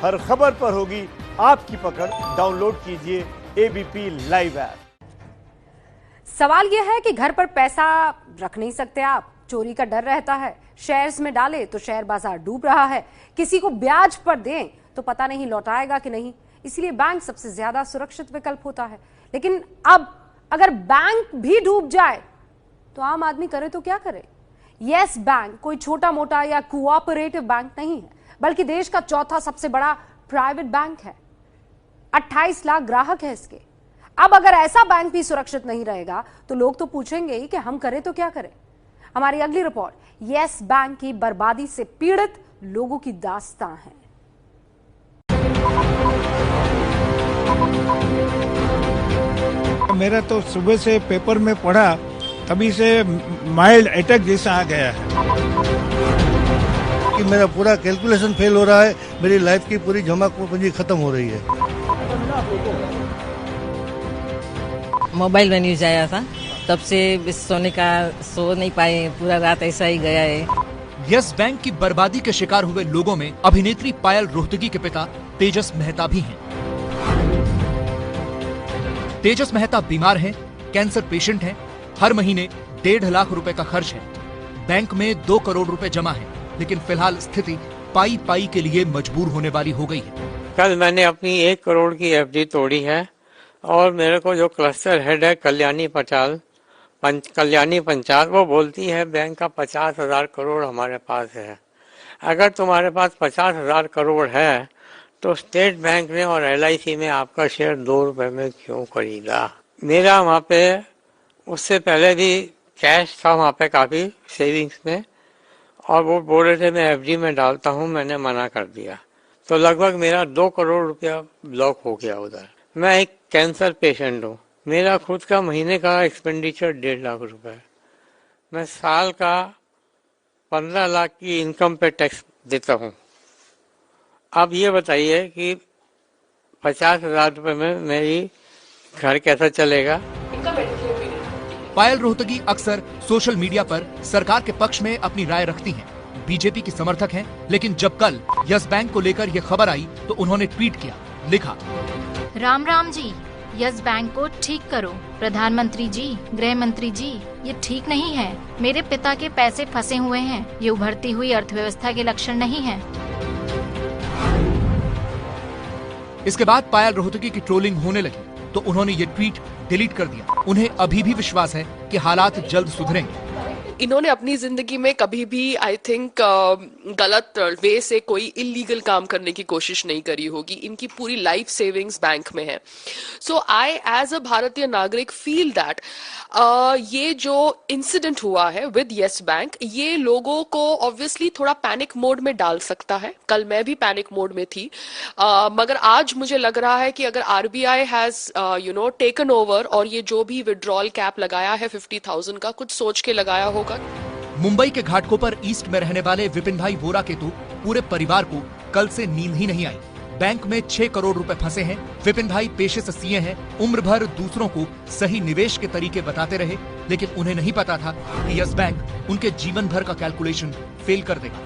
हर खबर पर होगी आपकी पकड़। डाउनलोड कीजिए एबीपी लाइव ऐप। सवाल यह है कि घर पर पैसा रख नहीं सकते आप, चोरी का डर रहता है, शेयर्स में डालें तो शेयर बाजार डूब रहा है, किसी को ब्याज पर दें तो पता नहीं लौटाएगा कि नहीं, इसलिए बैंक सबसे ज्यादा सुरक्षित विकल्प होता है। लेकिन अब अगर बैंक भी डूब जाए तो आम आदमी करे तो क्या करे? यस बैंक कोई छोटा मोटा या कोऑपरेटिव बैंक नहीं है, बल्कि देश का चौथा सबसे बड़ा प्राइवेट बैंक है। 28 लाख ग्राहक है इसके। अब अगर ऐसा बैंक भी सुरक्षित नहीं रहेगा तो लोग तो पूछेंगे ही कि हम करें तो क्या करें। हमारी अगली रिपोर्ट यस बैंक की बर्बादी से पीड़ित लोगों की दास्तां है। मेरा तो सुबह से पेपर में पढ़ा तभी से माइल्ड अटैक जैसा आ गया है कि मेरा पूरा कैलकुलेशन फेल हो रहा है, मेरी लाइफ की पूरी जमा पूंजी खत्म हो रही है। मोबाइल में न्यूज आया था, तब से सोने का सो नहीं पाए, पूरा रात ऐसा ही गया है। यस बैंक की बर्बादी के शिकार हुए लोगों में अभिनेत्री पायल रोहतगी के पिता तेजस मेहता भी हैं। तेजस मेहता बीमार हैं, कैंसर पेशेंट हैं, हर महीने 1.5 लाख रुपए का खर्च है। बैंक में 2 करोड़ रुपए जमा है, लेकिन फिलहाल स्थिति पाई पाई के लिए मजबूर होने वाली हो गई है। कल मैंने अपनी 1 करोड़ की एफडी तोड़ी है और मेरे को जो क्लस्टर हेड है कल्याणी पंचाल, वो बोलती है बैंक का 50,000 करोड़ हमारे पास है। अगर तुम्हारे पास 50,000 करोड़ है तो स्टेट बैंक ने और LIC में आपका शेयर 2 रुपए में क्यों खरीदा? मेरा वहाँ पे उससे पहले भी कैश था वहाँ पे काफी सेविंग्स में, और वो बोल रहे थे मैं एफडी में डालता हूँ, मैंने मना कर दिया। तो लगभग मेरा 2 करोड़ रुपया ब्लॉक हो गया उधर। मैं एक कैंसर पेशेंट हूँ, मेरा खुद का महीने का एक्सपेंडिचर 1.5 लाख रुपए है। मैं साल का 15 लाख की इनकम पे टैक्स देता हूँ। अब ये बताइए कि 50,000 रुपए में मेरी घर कैसा चलेगा? पायल रोहतगी अक्सर सोशल मीडिया पर सरकार के पक्ष में अपनी राय रखती हैं, बीजेपी की समर्थक हैं, लेकिन जब कल यस बैंक को लेकर यह खबर आई तो उन्होंने ट्वीट किया, लिखा, राम राम जी, यस बैंक को ठीक करो। प्रधानमंत्री जी, गृह मंत्री जी, ये ठीक नहीं है। मेरे पिता के पैसे फंसे हुए हैं, ये उभरती हुई अर्थव्यवस्था के लक्षण नहीं है। इसके बाद पायल रोहतगी की ट्रोलिंग होने लगी तो उन्होंने ये ट्वीट डिलीट कर दिया। उन्हें अभी भी विश्वास है कि हालात जल्द सुधरेंगे। इन्होंने अपनी जिंदगी में कभी भी आई थिंक गलत वे से कोई इलीगल काम करने की कोशिश नहीं करी होगी। इनकी पूरी लाइफ सेविंग्स बैंक में है। सो आई एज अ भारतीय नागरिक फील दैट ये जो इंसिडेंट हुआ है विद यस बैंक, ये लोगों को ऑब्वियसली थोड़ा पैनिक मोड में डाल सकता है। कल मैं भी पैनिक मोड में थी, मगर आज मुझे लग रहा है कि अगर RBI हैज टेकन ओवर और ये जो भी विड्रॉल कैप लगाया है 50,000 का, कुछ सोच के लगाया होगा। मुंबई के घाटकोपर ईस्ट में रहने वाले विपिन भाई वोरा के तो पूरे परिवार को कल से नींद ही नहीं आई। बैंक में 6 करोड़ रुपए फंसे हैं। विपिन भाई पेशे से सीए हैं, उम्र भर दूसरों को सही निवेश के तरीके बताते रहे, लेकिन उन्हें नहीं पता था कि यस बैंक उनके जीवन भर का कैलकुलेशन फेल कर देगा।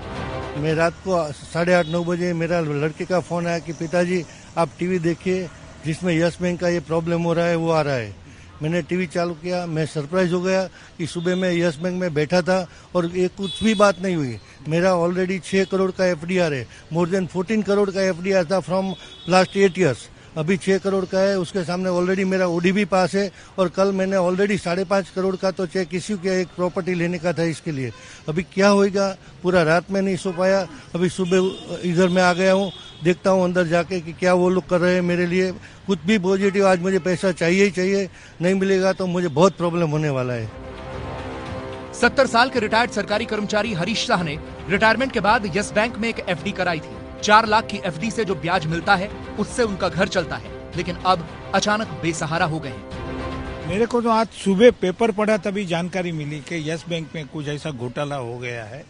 मैं रात को 8:30-9 बजे मेरा लड़के का फोन आया कि पिताजी आप टीवी देखिए, जिसमें यस बैंक का ये प्रॉब्लम हो रहा है, वो आ रहा है। मैंने टीवी चालू किया, मैं सरप्राइज हो गया कि सुबह मैं यस बैंक में बैठा था और ये कुछ भी बात नहीं हुई। मेरा ऑलरेडी 6 करोड़ का FDR है, मोर देन 14 करोड़ का FDR था फ्रॉम लास्ट 8 ईयर्स। अभी 6 करोड़ का है, उसके सामने ऑलरेडी मेरा ODB पास है, और कल मैंने ऑलरेडी 5.5 करोड़ का तो चेक इश्यू किया, एक प्रॉपर्टी लेने का था इसके लिए। अभी क्या होएगा, पूरा रात में नहीं सो पाया। अभी सुबह इधर मैं आ गया हूँ, देखता हूँ अंदर जाके कि क्या वो लोग कर रहे हैं मेरे लिए। कुछ भी पॉजिटिव, आज मुझे पैसा चाहिए ही चाहिए, नहीं मिलेगा तो मुझे बहुत प्रॉब्लम होने वाला है। 70 साल के रिटायर्ड सरकारी कर्मचारी हरीश शाह ने रिटायरमेंट के बाद यस बैंक में एक FD कराई थी। 4 लाख की FD से जो ब्याज मिलता है उससे उनका घर चलता है, लेकिन अब अचानक बेसहारा हो गए हैं। मेरे को तो आज सुबह पेपर पढ़ा तभी जानकारी मिली कि यस बैंक में कुछ ऐसा घोटाला हो गया है।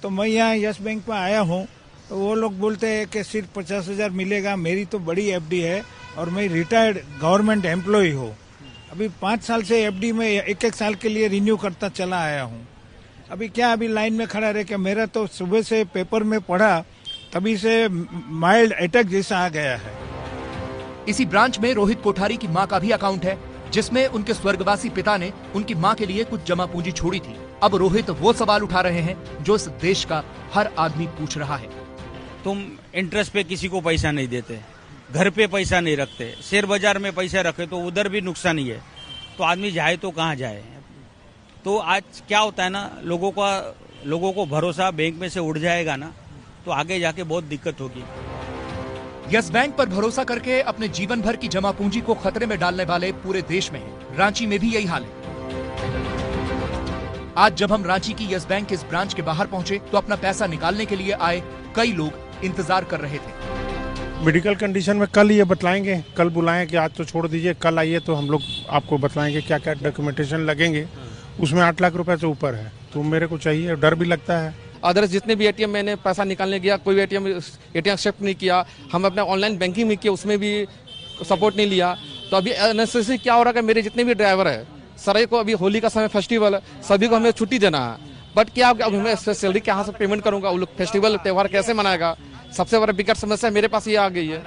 तो मैं यहाँ यस बैंक में आया हूँ तो वो लोग बोलते हैं कि सिर्फ 50,000 मिलेगा। मेरी तो बड़ी FD है और मैं रिटायर्ड गवर्नमेंट एम्प्लॉय हूँ। अभी 5 साल से FD में 1-1 साल के लिए रिन्यू करता चला आया हूँ। अभी लाइन में खड़ा रह के मेरा तो सुबह से पेपर में पढ़ा तभी से माइल्ड अटैक जैसा आ गया है। इसी ब्रांच में रोहित कोठारी की मां का भी अकाउंट है, जिसमें उनके स्वर्गवासी पिता ने उनकी मां के लिए कुछ जमा पूंजी छोड़ी थी। अब रोहित वो सवाल उठा रहे हैं जो इस देश का हर आदमी पूछ रहा है। तुम इंटरेस्ट पे किसी को पैसा नहीं देते, घर पे पैसा नहीं रखते, शेयर बाजार में पैसा रखे तो उधर भी नुकसान ही है, तो आदमी जाए तो कहाँ जाए। तो आज क्या होता है ना, लोगों को भरोसा बैंक में से उड़ जाएगा ना, तो आगे जाके बहुत दिक्कत होगी। यस बैंक पर भरोसा करके अपने जीवन भर की जमा पूंजी को खतरे में डालने वाले पूरे देश में हैं। रांची में भी यही हाल है। आज जब हम रांची की यस बैंक के इस ब्रांच के बाहर पहुंचे तो अपना पैसा निकालने के लिए आए कई लोग इंतजार कर रहे थे। मेडिकल कंडीशन में कल ये बतलाएंगे, कल बुलाएं कि आज तो छोड़ दीजिए, कल आइए तो हम लोग आपको बतलाएंगे क्या क्या डॉक्यूमेंटेशन लगेंगे। उसमें 8 लाख रुपए से ऊपर है, तो मेरे को चाहिए, डर भी लगता है। अदर्स जितने भी एटीएम मैंने पैसा निकालने गया, कोई एटीएम एक्सेप्ट नहीं किया। हम अपने ऑनलाइन बैंकिंग में किया, उसमें भी सपोर्ट नहीं लिया। तो अभी अननेसेसरी क्या हो रहा है कि मेरे जितने भी ड्राइवर है, सर को अभी होली का समय फेस्टिवल है, सभी को हमें छुट्टी देना है। बट क्या अब मैं सैलरी कहाँ से पेमेंट करूंगा, वो लोग फेस्टिवल त्यौहार कैसे मनाएगा? सबसे बड़ा बिकट समस्या मेरे पास ये आ गई है।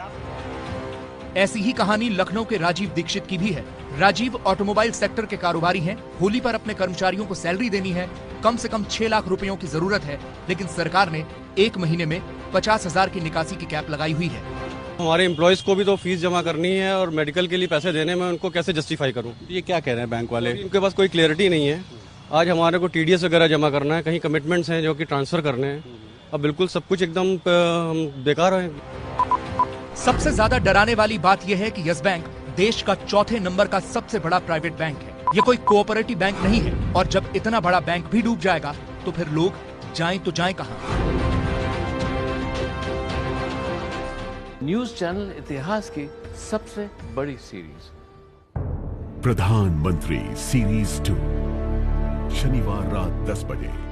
ऐसी ही कहानी लखनऊ के राजीव दीक्षित की भी है। राजीव ऑटोमोबाइल सेक्टर के कारोबारी हैं। होली पर अपने कर्मचारियों को सैलरी देनी है, कम से कम 6 लाख रुपयों की जरूरत है, लेकिन सरकार ने 1 महीने में 50,000 की निकासी की कैप लगाई हुई है। हमारे एम्प्लॉयज को भी तो फीस जमा करनी है और मेडिकल के लिए पैसे देने में उनको कैसे जस्टिफाई करूं? ये क्या कह रहे हैं बैंक वाले? उनके पास कोई क्लियरिटी नहीं है। आज हमारे को टीडीएस वगैरह जमा करना है, कहीं कमिटमेंट्स हैं जो कि ट्रांसफर करने हैं। अब बिल्कुल सब कुछ एकदम बेकार है। सबसे ज्यादा डराने वाली बात यह है कि यस बैंक देश का 4थे नंबर का सबसे बड़ा प्राइवेट बैंक है। ये कोई कोऑपरेटिव बैंक नहीं है, और जब इतना बड़ा बैंक भी डूब जाएगा तो फिर लोग जाएं तो जाएं कहां? न्यूज चैनल इतिहास की सबसे बड़ी सीरीज प्रधानमंत्री सीरीज 2 शनिवार रात 10 बजे।